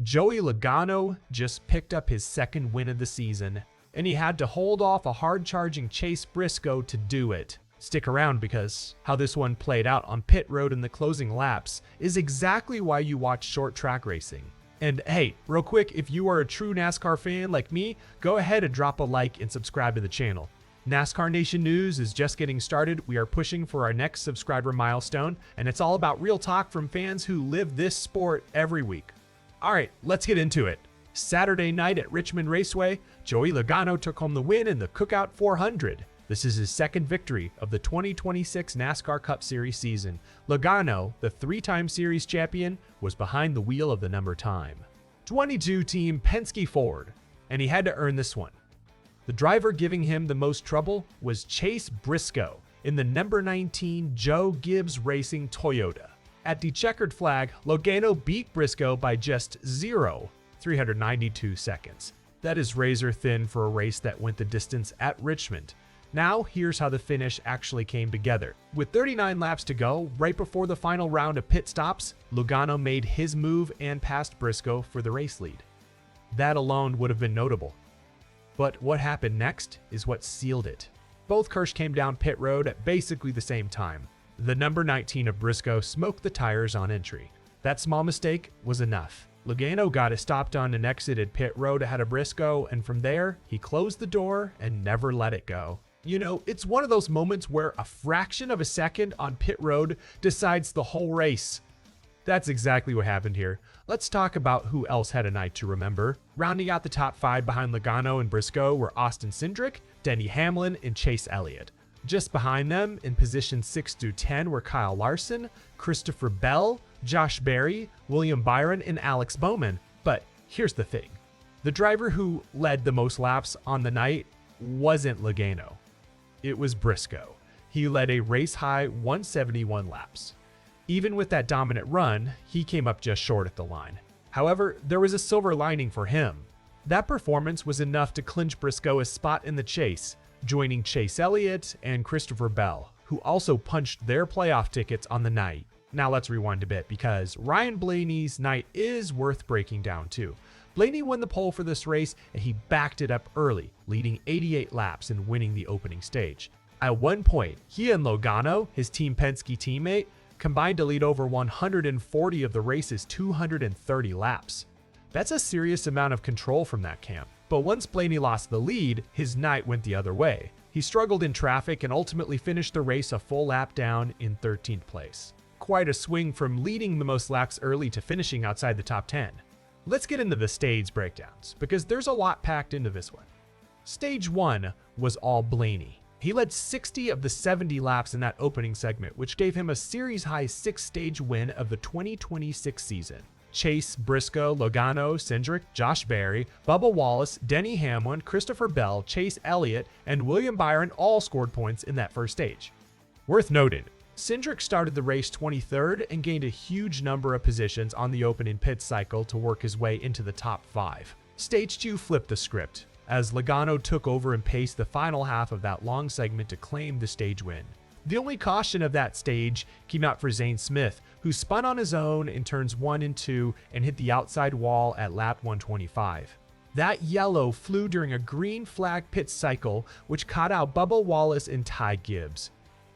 Joey Logano just picked up his second win of the season, and he had to hold off a hard-charging Chase Briscoe to do it. Stick around because how this one played out on pit road in the closing laps is exactly why you watch short track racing. And hey, real quick, if you are a true NASCAR fan like me, go ahead and drop a like and subscribe to the channel. NASCAR Nation news is just getting started. We are pushing for our next subscriber milestone, and it's all about real talk from fans who live this sport every week. All right, let's get into it. Saturday night at Richmond Raceway, Joey Logano took home the win in the Cookout 400. This is his second victory of the 2026 NASCAR Cup Series season. Logano, the three-time series champion, was behind the wheel of the number time. 22 team Penske Ford, and he had to earn this one. The driver giving him the most trouble was Chase Briscoe in the number 19 Joe Gibbs Racing Toyota. At the checkered flag, Logano beat Briscoe by just 392 seconds. That is razor thin for a race that went the distance at Richmond. Now, here's how the finish actually came together. With 39 laps to go, right before the final round of pit stops, Logano made his move and passed Briscoe for the race lead. That alone would have been notable. But what happened next is what sealed it. Both cars came down pit road at basically the same time. The number 19 of Briscoe smoked the tires on entry. That small mistake was enough. Logano got it stopped on and exited pit road ahead of Briscoe, and from there, he closed the door and never let it go. You know, it's one of those moments where a fraction of a second on pit road decides the whole race. That's exactly what happened here. Let's talk about who else had a night to remember. Rounding out the top 5 behind Logano and Briscoe were Austin Cindric, Denny Hamlin, and Chase Elliott. Just behind them, in positions 6 through 10, were Kyle Larson, Christopher Bell, Josh Berry, William Byron, and Alex Bowman. But here's the thing. The driver who led the most laps on the night wasn't Logano. It was Briscoe. He led a race-high 171 laps. Even with that dominant run, he came up just short at the line. However, there was a silver lining for him. That performance was enough to clinch Briscoe a spot in the chase, joining Chase Elliott and Christopher Bell, who also punched their playoff tickets on the night. Now let's rewind a bit because Ryan Blaney's night is worth breaking down too. Blaney won the pole for this race and he backed it up early, leading 88 laps and winning the opening stage. At one point, he and Logano, his Team Penske teammate, combined to lead over 140 of the race's 230 laps. That's a serious amount of control from that camp. But once Blaney lost the lead, his night went the other way. He struggled in traffic and ultimately finished the race a full lap down in 13th place. Quite a swing from leading the most laps early to finishing outside the top 10. Let's get into the stage breakdowns, because there's a lot packed into this one. Stage 1 was all Blaney. He led 60 of the 70 laps in that opening segment, which gave him a series-high 6-stage win of the 2026 season. Chase, Briscoe, Logano, Cindric, Josh Berry, Bubba Wallace, Denny Hamlin, Christopher Bell, Chase Elliott, and William Byron all scored points in that first stage. Worth noting, Cindric started the race 23rd and gained a huge number of positions on the opening pit cycle to work his way into the top 5. Stage 2 flipped the script, as Logano took over and paced the final half of that long segment to claim the stage win. The only caution of that stage came out for Zane Smith, who spun on his own in turns 1 and 2 and hit the outside wall at lap 125. That yellow flew during a green flag pit cycle, which caught out Bubba Wallace and Ty Gibbs.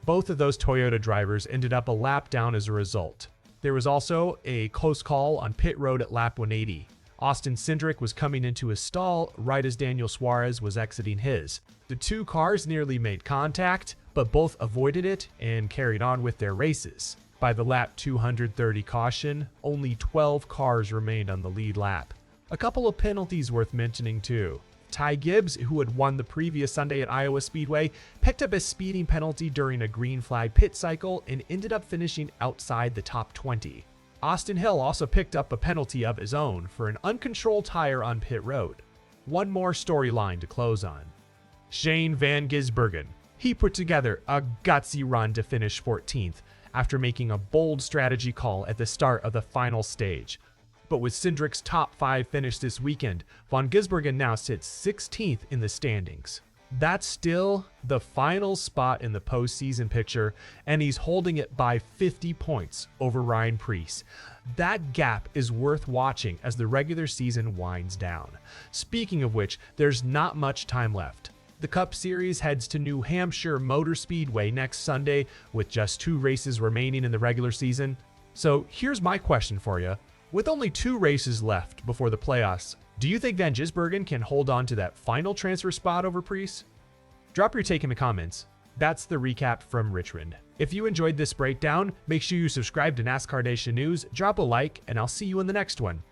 Both of those Toyota drivers ended up a lap down as a result. There was also a close call on pit road at lap 180. Austin Cindric was coming into his stall right as Daniel Suarez was exiting his. The two cars nearly made contact, but both avoided it and carried on with their races. By the lap 230 caution, only 12 cars remained on the lead lap. A couple of penalties worth mentioning too. Ty Gibbs, who had won the previous Sunday at Iowa Speedway, picked up a speeding penalty during a green flag pit cycle and ended up finishing outside the top 20. Austin Hill also picked up a penalty of his own for an uncontrolled tire on pit road. One more storyline to close on. Shane van Gisbergen. He put together a gutsy run to finish 14th after making a bold strategy call at the start of the final stage. But with Cindric's top 5 finish this weekend, van Gisbergen now sits 16th in the standings. That's still the final spot in the postseason picture, and he's holding it by 50 points over Ryan Preece. That gap is worth watching as the regular season winds down. Speaking of which, there's not much time left. The Cup Series heads to New Hampshire Motor Speedway next Sunday with just 2 races remaining in the regular season. So here's my question for you. With only 2 races left before the playoffs, do you think Van Gisbergen can hold on to that final transfer spot over Preece? Drop your take in the comments. That's the recap from Richmond. If you enjoyed this breakdown, make sure you subscribe to NASCAR Nation News, drop a like, and I'll see you in the next one.